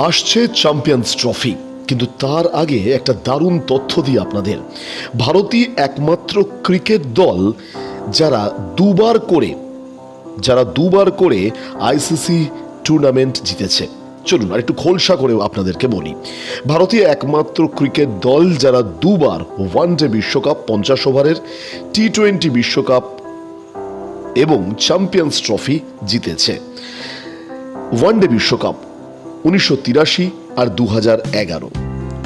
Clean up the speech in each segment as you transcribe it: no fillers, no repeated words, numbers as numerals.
আসছে champions trophy, কিন্তু তার আগে একটা দারুণ তথ্য দিই আপনাদের। ভারতই একমাত্র ক্রিকেট দল যারা দুবার করে আইসিসি টুর্নামেন্ট জিতেছে। চলুন আর একটু খোলসা করে আপনাদেরকে বলি। ভারতীয় একমাত্র ক্রিকেট দল যারা দুবার ওয়ানডে বিশ্বকাপ 50 ওভারের, টি-20 বিশ্বকাপ এবং চ্যাম্পিয়ন্স ট্রফি জিতেছে। ওয়ানডে বিশ্বকাপ 1983 আর 2011,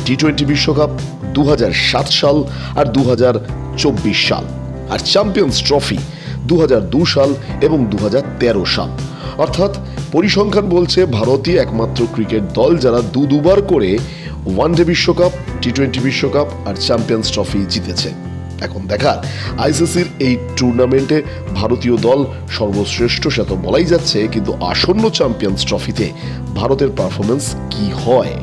টি-20 বিশ্বকাপ 2007 সাল আর 2024 সাল, আর চ্যাম্পিয়ন্স ট্রফি 2002 সাল এবং 2013 সাল। অর্থাৎ পরিসংখ্যান বলছে ভারতই একমাত্র ক্রিকেট দল যারা দুবার করে ওয়ানডে বিশ্বকাপ, টি-20 বিশ্বকাপ আর চ্যাম্পিয়ন্স ট্রফি জিতেছে। এখন দেখার আইসিসির এই টুর্নামেন্টে ভারতীয় দল সর্বশ্রেষ্ঠ, সে তো বলাই যাচ্ছে, কিন্তু আসন্ন চ্যাম্পিয়ন্স ট্রফিতে ভারতের পারফরমেন্স কি হয়।